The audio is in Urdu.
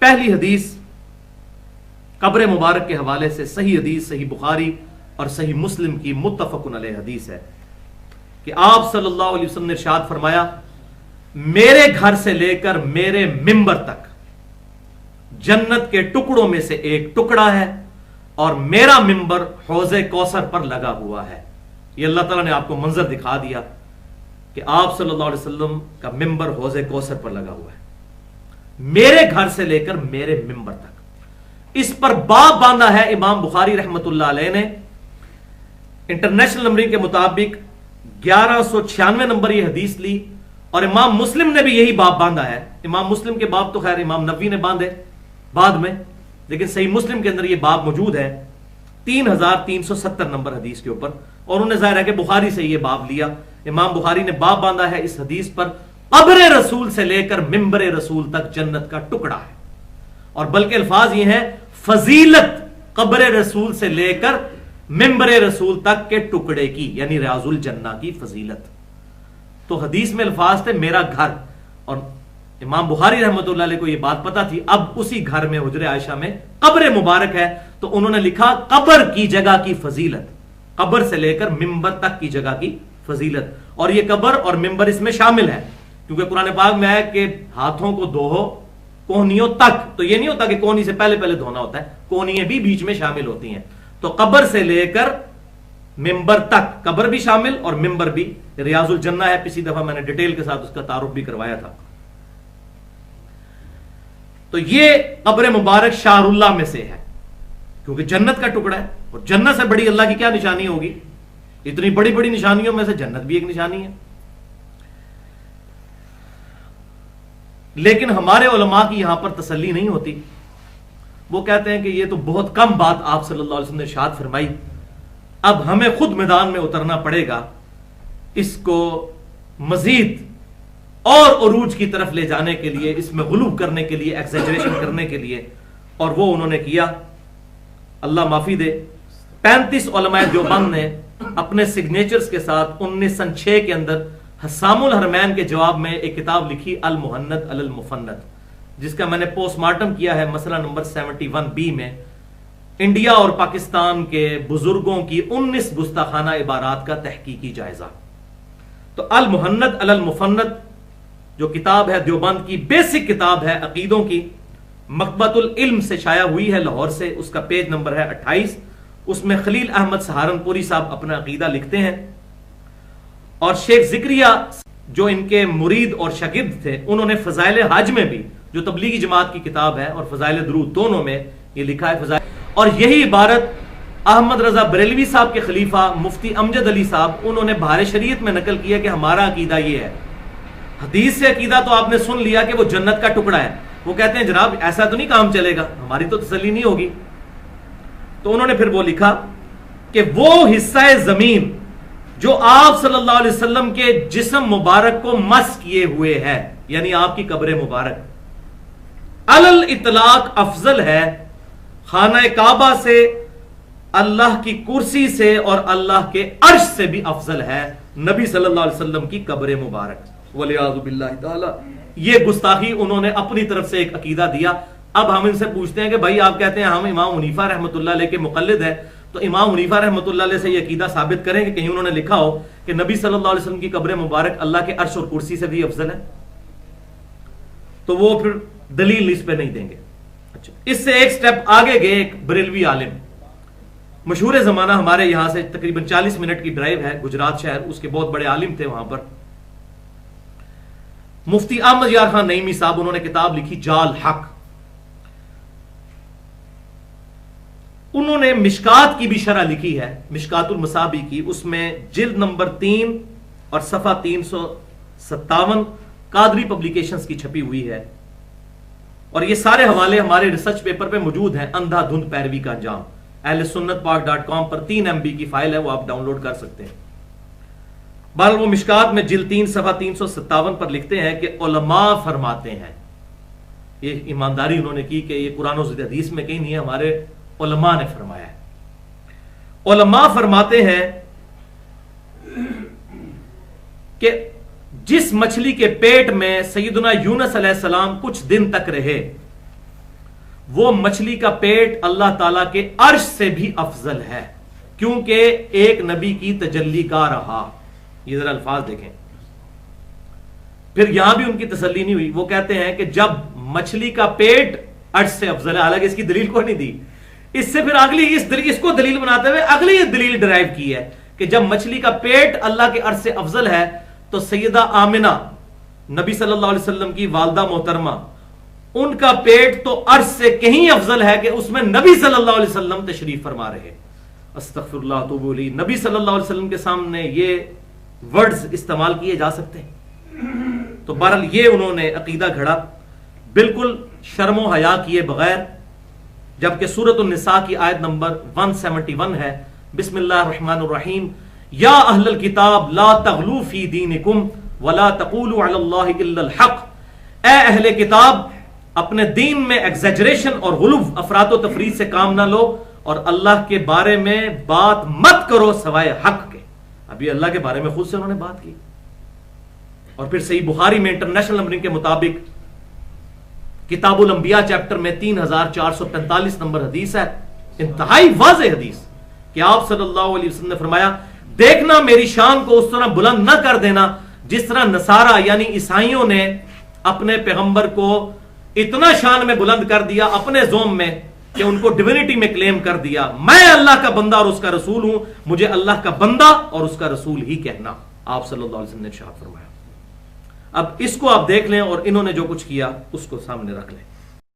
پہلی حدیث قبر مبارک کے حوالے سے صحیح حدیث صحیح بخاری اور صحیح مسلم کی متفق علیہ حدیث ہے کہ آپ صلی اللہ علیہ وسلم نے ارشاد فرمایا میرے گھر سے لے کر میرے ممبر تک جنت کے ٹکڑوں میں سے ایک ٹکڑا ہے اور میرا ممبر حوض کوثر پر لگا ہوا ہے. یہ اللہ تعالیٰ نے آپ کو منظر دکھا دیا کہ آپ صلی اللہ علیہ وسلم کا ممبر حوض کوثر پر لگا ہوا ہے میرے گھر سے لے کر میرے ممبر تک. اس پر باب باندھا ہے امام بخاری رحمت اللہ علیہ نے انٹرنیشنل نمبرنگ کے مطابق 1196 نمبر یہ حدیث لی, اور امام مسلم نے بھی یہی باب باندھا ہے. امام مسلم کے باب تو خیر امام نووی نے باندھے بعد میں, لیکن صحیح مسلم کے اندر یہ باب موجود ہے 3370 نمبر حدیث کے اوپر, اور انہوں نے ظاہر ہے کہ بخاری سے یہ باب لیا. امام بخاری نے باب باندھا ہے اس حدیث پر قبر رسول سے لے کر ممبر رسول تک جنت کا ٹکڑا ہے, اور بلکہ الفاظ یہ ہیں فضیلت قبر رسول سے لے کر ممبر رسول تک کے ٹکڑے کی, یعنی ریاض الجنہ کی فضیلت. تو حدیث میں الفاظ تھے میرا گھر, اور امام بخاری رحمۃ اللہ علیہ کو یہ بات پتا تھی اب اسی گھر میں حجر عائشہ میں قبر مبارک ہے, تو انہوں نے لکھا قبر کی جگہ کی فضیلت, قبر سے لے کر ممبر تک کی جگہ کی فضیلت. اور یہ قبر اور ممبر اس میں شامل ہے, کیونکہ قرآن پاک میں ہے کہ ہاتھوں کو دھو کوہنیوں تک, تو یہ نہیں ہوتا کہ کوہنی سے پہلے پہلے دھونا ہوتا ہے, کوہنیاں بھی بیچ میں شامل ہوتی ہیں. تو قبر سے لے کر ممبر تک, قبر بھی شامل اور ممبر بھی. ریاض الجنہ ہے, پچھلی دفعہ میں نے ڈیٹیل کے ساتھ اس کا تعارف بھی کروایا تھا. تو یہ قبر مبارک شعر اللہ میں سے ہے, کیونکہ جنت کا ٹکڑا ہے, اور جنت سے بڑی اللہ کی کیا نشانی ہوگی؟ اتنی بڑی بڑی نشانیوں میں سے جنت بھی ایک نشانی ہے. لیکن ہمارے علماء کی یہاں پر تسلی نہیں ہوتی. وہ کہتے ہیں کہ یہ تو بہت کم بات آپ صلی اللہ علیہ وسلم نے ارشاد فرمائی, اب ہمیں خود میدان میں اترنا پڑے گا اس کو مزید اور عروج کی طرف لے جانے کے لیے, اس میں غلو کرنے کے لیے, ایکزیجریشن کرنے کے لیے. اور وہ انہوں نے کیا, اللہ معافی دے. 35 علماء دیوبند نے اپنے سگنیچرز کے ساتھ 1906 کے اندر حسام الحرمین کے جواب میں ایک کتاب لکھی المہند علی المفند, جس کا میں نے پوسٹ مارٹم کیا ہے مسئلہ نمبر 71B میں, انڈیا اور پاکستان کے بزرگوں کی 19 گستاخانہ عبارات کا تحقیقی جائزہ. تو المہند علی المفند جو کتاب ہے دیوبند کی بیسک کتاب ہے عقیدوں کی, مکتبۃ العلم سے شائع ہوئی ہے لاہور سے, اس کا پیج نمبر ہے 28. اس میں خلیل احمد سہارنپوری صاحب اپنا عقیدہ لکھتے ہیں, اور شیخ ذکریہ جو ان کے مرید اور شاگرد تھے انہوں نے فضائل حج میں بھی, جو تبلیغی جماعت کی کتاب ہے, اور فضائل درود دونوں میں یہ لکھا ہے فضائل. اور یہی عبارت احمد رضا بریلوی صاحب کے خلیفہ مفتی امجد علی صاحب انہوں نے بہار شریعت میں نقل کیا کہ ہمارا عقیدہ یہ ہے. حدیث سے عقیدہ تو آپ نے سن لیا کہ وہ جنت کا ٹکڑا ہے, وہ کہتے ہیں جناب ایسا تو نہیں کام چلے گا, ہماری تو تسلی نہیں ہوگی. تو انہوں نے پھر وہ لکھا کہ وہ حصہ زمین جو آپ صلی اللہ علیہ وسلم کے جسم مبارک کو مس کیے ہوئے ہے, یعنی آپ کی قبر مبارک, علل اطلاق افضل ہے خانہ کعبہ سے, اللہ کی کرسی سے, اور اللہ کے عرش سے بھی افضل ہے نبی صلی اللہ علیہ وسلم کی قبر مبارک. ولیعوذ باللہ تعالی. یہ گستاخی انہوں نے اپنی طرف سے ایک عقیدہ دیا. اب ہم ان سے پوچھتے ہیں کہ بھائی آپ کہتے ہیں ہم امام حنیفہ رحمۃ اللہ علیہ کے مقلد ہیں, تو امام حنیفہ رحمۃ اللہ علیہ سے یہ عقیدہ ثابت کریں کہ کہیں انہوں نے لکھا ہو کہ نبی صلی اللہ علیہ وسلم کی قبر مبارک اللہ کے عرش اور کرسی سے بھی افضل ہے؟ تو وہ پھر دلیل اس پہ نہیں دیں گے. اچھا, اس سے ایک سٹیپ آگے گئے ایک بریلوی عالم, مشہور زمانہ, ہمارے یہاں سے تقریباً 40 منٹ کی ڈرائیو ہے, گجرات شہر, اس کے بہت بڑے عالم تھے وہاں پر, مفتی احمد یار خان نعیمی صاحب. انہوں نے کتاب لکھی جال حق. انہوں نے مشکات کی بھی شرح لکھی ہے, مشکات المصابی کی, اس میں جلد نمبر 3 اور صفحہ 357 قادری پبلیکیشنز کی چھپی ہوئی ہے. اور یہ سارے حوالے ہمارے ریسرچ پیپر پہ موجود ہیں, اندھا دھند پیروی کا انجام, اہل سنت پاک .com پر 3 MB کی فائل ہے, وہ آپ ڈاؤن لوڈ کر سکتے ہیں. بہرحال وہ مشکات میں جلد 3 صفحہ 357 پر لکھتے ہیں کہ علماء فرماتے ہیں, یہ ایمانداری انہوں نے کی کہ یہ قرآن و حدیث میں کہیں نہیں ہے, ہمارے علماء نے فرمایا ہے. علماء فرماتے ہیں کہ جس مچھلی کے پیٹ میں سیدنا یونس علیہ السلام کچھ دن تک رہے, وہ مچھلی کا پیٹ اللہ تعالیٰ کے عرش سے بھی افضل ہے، کیونکہ ایک نبی کی تجلی کا رہا۔ یہ ذرا الفاظ دیکھیں۔ پھر یہاں بھی ان کی تسلی نہیں ہوئی، وہ کہتے ہیں کہ جب مچھلی کا پیٹ عرش سے افضل ہے، حالانکہ اس کی دلیل کوئی نہیں دی، اس سے پھر اگلی اس کو دلیل بناتے ہوئے اگلی دلیل ڈرائیو کی ہے کہ جب مچھلی کا پیٹ اللہ کے عرش سے افضل ہے تو سیدہ آمنہ نبی صلی اللہ علیہ وسلم کی والدہ محترمہ، ان کا پیٹ تو عرش سے کہیں افضل ہے کہ اس میں نبی صلی اللہ علیہ وسلم تشریف فرما رہے۔ استغفر اللہ توبوا الیہ، نبی صلی اللہ علیہ وسلم کے سامنے یہ ورڈز استعمال کیے جا سکتے ہیں؟ تو بہرحال یہ انہوں نے عقیدہ گھڑا بالکل شرم و حیا کیے بغیر، جبکہ سورۃ النساء کی آیت نمبر 171 ہے، بسم اللہ الرحمن الرحیم، یا اہل الکتاب لا تغلوا فی دینکم ولا تقولوا علی اللہ الا الحق، اے اہل کتاب اپنے دین میں ایگزیجریشن اور غلو افراط و تفریط سے کام نہ لو اور اللہ کے بارے میں بات مت کرو سوائے حق کے۔ ابھی اللہ کے بارے میں خود سے انہوں نے بات کی۔ اور پھر صحیح بخاری میں انٹرنیشنل نمبرنگ کے مطابق کتاب الانبیاء چیپٹر میں 3445 نمبر حدیث ہے، انتہائی واضح حدیث، کہ آپ صلی اللہ علیہ وسلم نے فرمایا، دیکھنا میری شان کو اس طرح بلند نہ کر دینا جس طرح نصارہ یعنی عیسائیوں نے اپنے پیغمبر کو اتنا شان میں بلند کر دیا اپنے زوم میں کہ ان کو ڈیوینٹی میں کلیم کر دیا، میں اللہ کا بندہ اور اس کا رسول ہوں، مجھے اللہ کا بندہ اور اس کا رسول ہی کہنا، آپ صلی اللہ علیہ وسلم نے ارشاد فرمایا۔ اب اس کو آپ دیکھ لیں اور انہوں نے جو کچھ کیا اس کو سامنے رکھ لیں۔